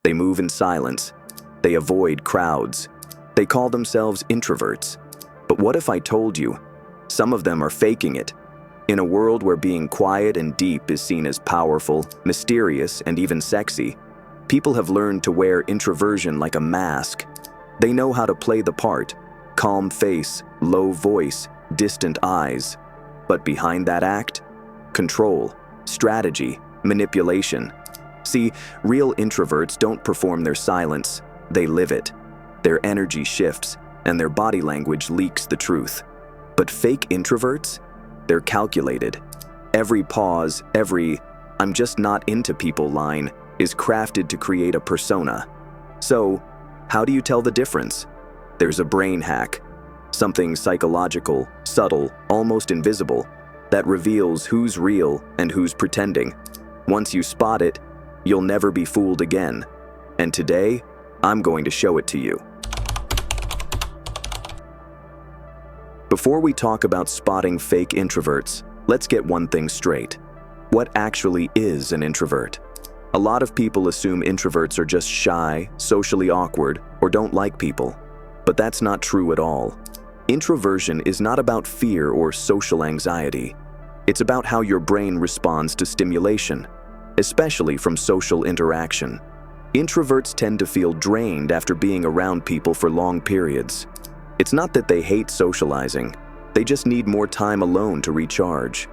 They move in silence. They avoid crowds. They call themselves introverts. But what if I told you, some of them are faking it? In a world where being quiet and deep is seen as powerful, mysterious, and even sexy, people have learned to wear introversion like a mask. They know how to play the part: calm face, low voice, distant eyes. But behind that act, control, strategy, manipulation. See, real introverts don't perform their silence, they live it. Their energy shifts, and their body language leaks the truth. But fake introverts? They're calculated. Every pause, every "I'm just not into people" line is crafted to create a persona. So, how do you tell the difference? There's a brain hack, something psychological, subtle, almost invisible, that reveals who's real and who's pretending. Once you spot it, you'll never be fooled again. And today, I'm going to show it to you. Before we talk about spotting fake introverts, let's get one thing straight. What actually is an introvert? A lot of people assume introverts are just shy, socially awkward, or don't like people. But that's not true at all. Introversion is not about fear or social anxiety. It's about how your brain responds to stimulation, especially from social interaction. Introverts tend to feel drained after being around people for long periods. It's not that they hate socializing, they just need more time alone to recharge.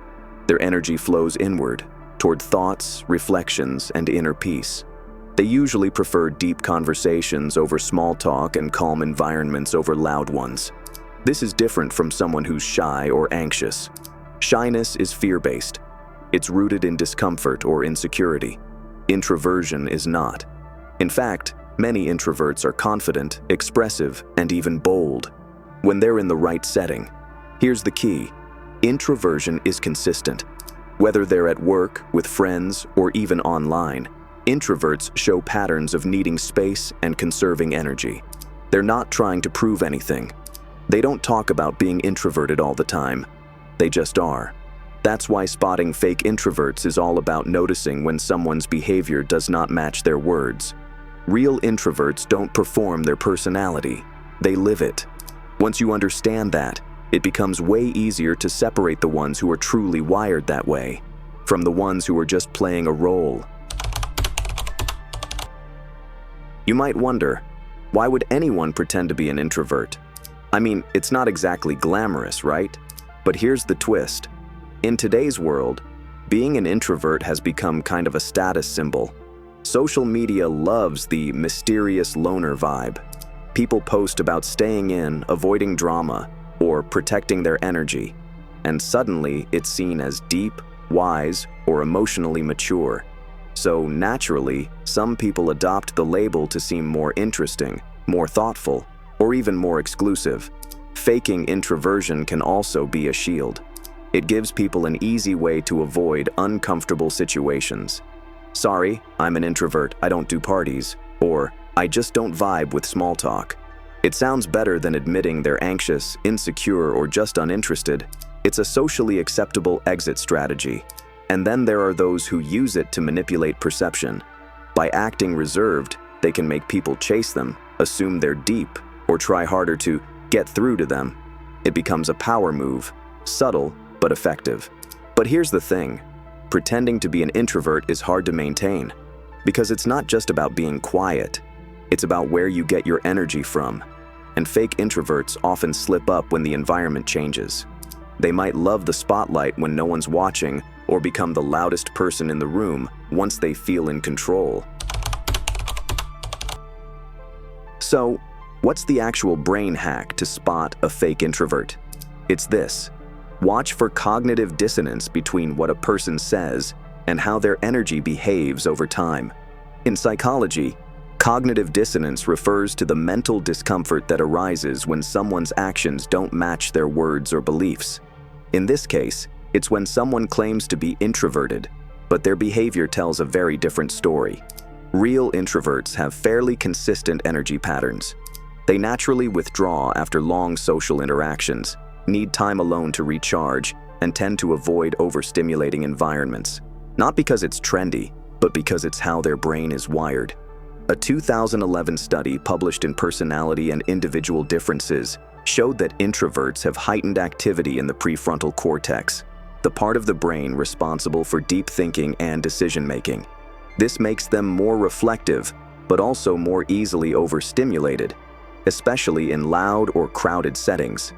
Their energy flows inward, toward thoughts, reflections, and inner peace. They usually prefer deep conversations over small talk and calm environments over loud ones. This is different from someone who's shy or anxious. Shyness is fear-based. It's rooted in discomfort or insecurity. Introversion is not. In fact, many introverts are confident, expressive, and even bold when they're in the right setting. Here's the key: introversion is consistent. Whether they're at work, with friends, or even online, introverts show patterns of needing space and conserving energy. They're not trying to prove anything. They don't talk about being introverted all the time. They just are. That's why spotting fake introverts is all about noticing when someone's behavior does not match their words. Real introverts don't perform their personality, they live it. Once you understand that, it becomes way easier to separate the ones who are truly wired that way from the ones who are just playing a role. You might wonder, why would anyone pretend to be an introvert? I mean, it's not exactly glamorous, right? But here's the twist. In today's world, being an introvert has become kind of a status symbol. Social media loves the mysterious loner vibe. People post about staying in, avoiding drama, or protecting their energy, and suddenly it's seen as deep, wise, or emotionally mature. So naturally, some people adopt the label to seem more interesting, more thoughtful, or even more exclusive. Faking introversion can also be a shield. It gives people an easy way to avoid uncomfortable situations. "Sorry, I'm an introvert, I don't do parties," or "I just don't vibe with small talk." It sounds better than admitting they're anxious, insecure, or just uninterested. It's a socially acceptable exit strategy. And then there are those who use it to manipulate perception. By acting reserved, they can make people chase them, assume they're deep, or try harder to get through to them. It becomes a power move, subtle but effective. But here's the thing. Pretending to be an introvert is hard to maintain, because it's not just about being quiet. It's about where you get your energy from. And fake introverts often slip up when the environment changes. They might love the spotlight when no one's watching, or become the loudest person in the room once they feel in control. So, what's the actual brain hack to spot a fake introvert? It's this. Watch for cognitive dissonance between what a person says and how their energy behaves over time. In psychology, cognitive dissonance refers to the mental discomfort that arises when someone's actions don't match their words or beliefs. In this case, it's when someone claims to be introverted, but their behavior tells a very different story. Real introverts have fairly consistent energy patterns. They naturally withdraw after long social interactions, need time alone to recharge, and tend to avoid overstimulating environments. Not because it's trendy, but because it's how their brain is wired. A 2011 study published in Personality and Individual Differences showed that introverts have heightened activity in the prefrontal cortex, the part of the brain responsible for deep thinking and decision-making. This makes them more reflective, but also more easily overstimulated, especially in loud or crowded settings.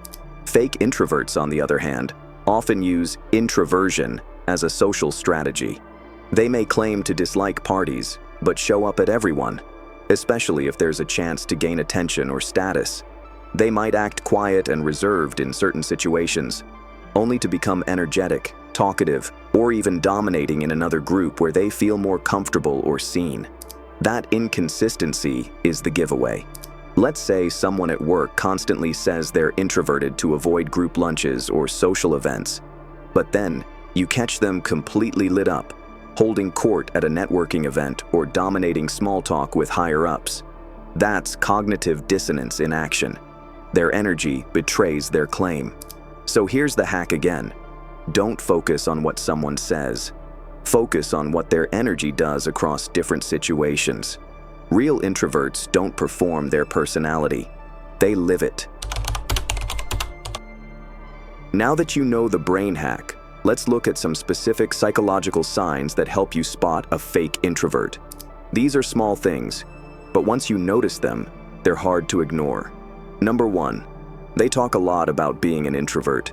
Fake introverts, on the other hand, often use introversion as a social strategy. They may claim to dislike parties, but show up at everyone, especially if there's a chance to gain attention or status. They might act quiet and reserved in certain situations, only to become energetic, talkative, or even dominating in another group where they feel more comfortable or seen. That inconsistency is the giveaway. Let's say someone at work constantly says they're introverted to avoid group lunches or social events, but then you catch them completely lit up, holding court at a networking event or dominating small talk with higher-ups. That's cognitive dissonance in action. Their energy betrays their claim. So here's the hack again. Don't focus on what someone says. Focus on what their energy does across different situations. Real introverts don't perform their personality. They live it. Now that you know the brain hack, let's look at some specific psychological signs that help you spot a fake introvert. These are small things, but once you notice them, they're hard to ignore. Number 1, they talk a lot about being an introvert.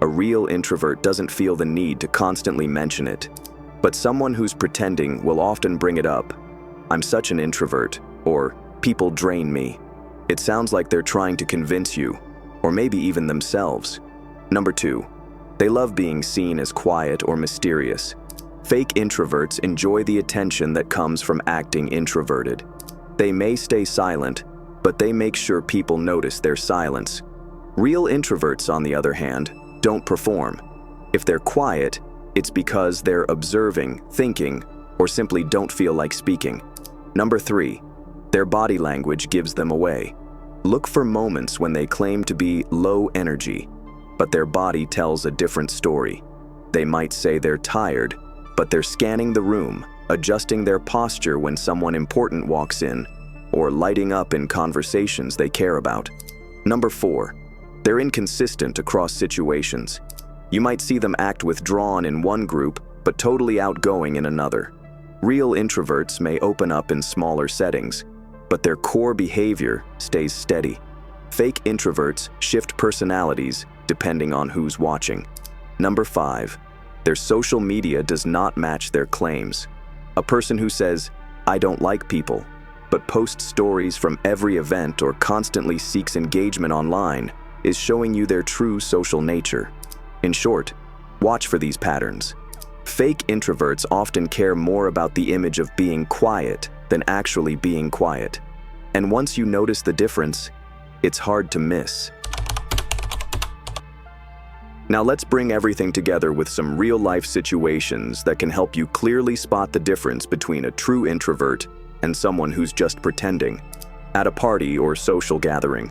A real introvert doesn't feel the need to constantly mention it, but someone who's pretending will often bring it up. "I'm such an introvert," or "people drain me." It sounds like they're trying to convince you, or maybe even themselves. Number 2, they love being seen as quiet or mysterious. Fake introverts enjoy the attention that comes from acting introverted. They may stay silent, but they make sure people notice their silence. Real introverts, on the other hand, don't perform. If they're quiet, it's because they're observing, thinking, or simply don't feel like speaking. Number 3, their body language gives them away. Look for moments when they claim to be low energy, but their body tells a different story. They might say they're tired, but they're scanning the room, adjusting their posture when someone important walks in, or lighting up in conversations they care about. Number 4, they're inconsistent across situations. You might see them act withdrawn in one group, but totally outgoing in another. Real introverts may open up in smaller settings, but their core behavior stays steady. Fake introverts shift personalities depending on who's watching. Number 5, their social media does not match their claims. A person who says, "I don't like people," but posts stories from every event or constantly seeks engagement online is showing you their true social nature. In short, watch for these patterns. Fake introverts often care more about the image of being quiet than actually being quiet. And once you notice the difference, it's hard to miss. Now let's bring everything together with some real-life situations that can help you clearly spot the difference between a true introvert and someone who's just pretending. At a party or social gathering,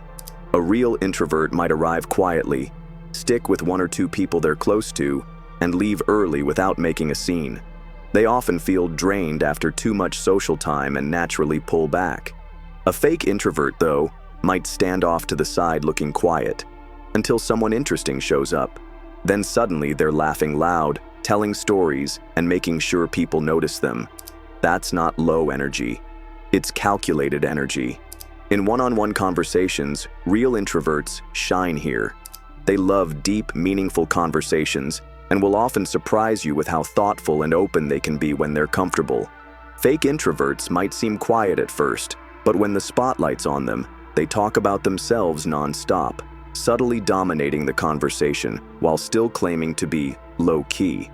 a real introvert might arrive quietly, stick with 1 or 2 people they're close to, and leave early without making a scene. They often feel drained after too much social time and naturally pull back. A fake introvert, though, might stand off to the side looking quiet until someone interesting shows up. Then suddenly they're laughing loud, telling stories, and making sure people notice them. That's not low energy. It's calculated energy. In one-on-one conversations, real introverts shine here. They love deep, meaningful conversations and will often surprise you with how thoughtful and open they can be when they're comfortable. Fake introverts might seem quiet at first, but when the spotlight's on them, they talk about themselves non-stop, subtly dominating the conversation while still claiming to be low-key.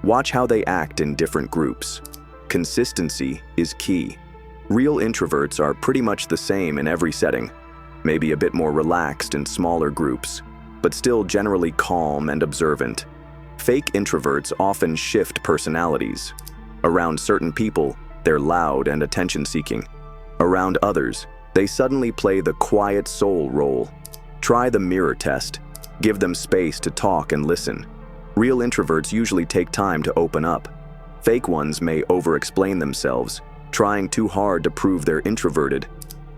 Watch how they act in different groups. Consistency is key. Real introverts are pretty much the same in every setting, maybe a bit more relaxed in smaller groups, but still generally calm and observant. Fake introverts often shift personalities. Around certain people, they're loud and attention-seeking. Around others, they suddenly play the quiet soul role. Try the mirror test. Give them space to talk and listen. Real introverts usually take time to open up. Fake ones may over-explain themselves, trying too hard to prove they're introverted.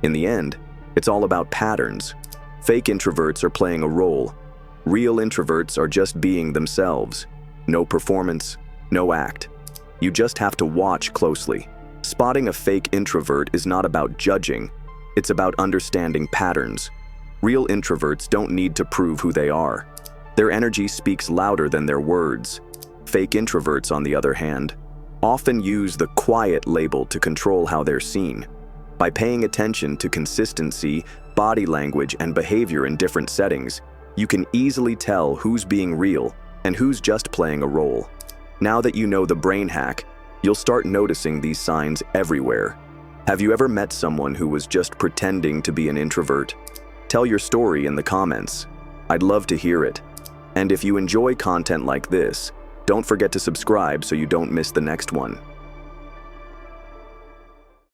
In the end, it's all about patterns. Fake introverts are playing a role. Real introverts are just being themselves. No performance, no act. You just have to watch closely. Spotting a fake introvert is not about judging. It's about understanding patterns. Real introverts don't need to prove who they are. Their energy speaks louder than their words. Fake introverts, on the other hand, often use the quiet label to control how they're seen. By paying attention to consistency, body language, and behavior in different settings, you can easily tell who's being real and who's just playing a role. Now that you know the brain hack, you'll start noticing these signs everywhere. Have you ever met someone who was just pretending to be an introvert? Tell your story in the comments. I'd love to hear it. And if you enjoy content like this, don't forget to subscribe so you don't miss the next one.